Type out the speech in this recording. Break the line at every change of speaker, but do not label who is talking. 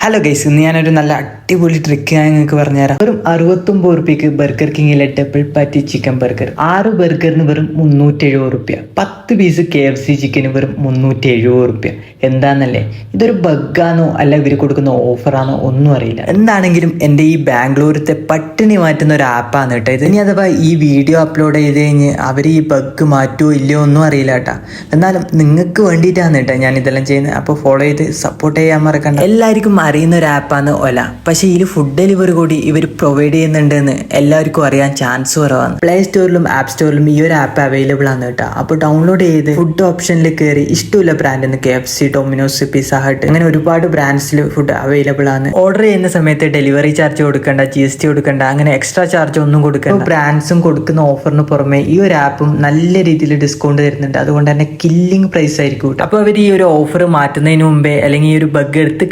Hello guys, ഇന്ന് ഞാനൊരു നല്ല അടിപൊളി ട്രിക്ക് ഞാൻ നിങ്ങൾക്ക് പറഞ്ഞുതരാം. വെറും 69 റുപ്യക്ക് ബർഗർ കിങ്ങിലെ ഡബിൾ പാറ്റി ചിക്കൻ ബർഗർ. 6 ബർഗറിന് വെറും 370 റുപ്യ. 10 പീസ് KFC ചിക്കന് വെറും 370 റുപ്യ. എന്താന്നല്ലേ, ഇതൊരു ബഗ്ഗാണോ അല്ല ഇവർ കൊടുക്കുന്ന ഓഫറാണോ ഒന്നും അറിയില്ല. എന്താണെങ്കിലും എൻ്റെ ഈ ബാംഗ്ലൂരത്തെ പട്ടിണി മാറ്റുന്ന ഒരു ആപ്പാണ് കേട്ടോ ഇത്. ഇനി അഥവാ ഈ വീഡിയോ അപ്ലോഡ് ചെയ്ത് കഴിഞ്ഞ് അവർ ഈ ബഗ് മാറ്റുമോ ഇല്ലയോ ഒന്നും അറിയില്ല കേട്ടോ. എന്നാലും നിങ്ങൾക്ക് വേണ്ടിയിട്ടാണ് കേട്ടോ ഞാൻ ഇതെല്ലാം ചെയ്യുന്നത്. അപ്പോൾ ഫോളോ ചെയ്ത് സപ്പോർട്ട് ചെയ്യാൻ മറക്കണ്ട. എല്ലാവർക്കും അറിയുന്ന ഒരു ആപ്പാണ് ഒല. പക്ഷേ ഇതിൽ ഫുഡ് ഡെലിവറി കൂടി ഇവർ പ്രൊവൈഡ് ചെയ്യുന്നുണ്ടെന്ന് എല്ലാവർക്കും അറിയാൻ ചാൻസ് കുറവാണ്. പ്ലേ സ്റ്റോറിലും ആപ്പ് സ്റ്റോറിലും ഈ ഒരു ആപ്പ് അവൈലബിൾ ആണ് കേട്ടോ. അപ്പോൾ ഡൗൺലോഡ് ചെയ്ത് ഫുഡ് ഓപ്ഷനിൽ കയറി ഇഷ്ടമുള്ള ബ്രാൻഡിന് KFC, ഡൊമിനോസ്, പിസ്സ ഹട്ട് അങ്ങനെ ഒരുപാട് ബ്രാൻഡ്സിൽ ഫുഡ് അവൈലബിൾ ആണ്. ഓർഡർ ചെയ്യുന്ന സമയത്ത് ഡെലിവറി ചാർജ് കൊടുക്കണ്ട, GST കൊടുക്കണ്ട, അങ്ങനെ എക്സ്ട്രാ ചാർജ് ഒന്നും കൊടുക്കണ്ട. ബ്രാൻഡ്സും കൊടുക്കുന്ന ഓഫറിന് പുറമെ ഈ ഒരു ആപ്പും നല്ല രീതിയിൽ ഡിസ്കൗണ്ട് തരുന്നുണ്ട്. അതുകൊണ്ട് തന്നെ കില്ലിംഗ് പ്രൈസ് ആയിരിക്കും. അപ്പോൾ അവർ ഈ ഒരു ഓഫർ മാറ്റുന്നതിന് മുമ്പേ അല്ലെങ്കിൽ ഈ ഒരു ബഗ് എടുത്ത്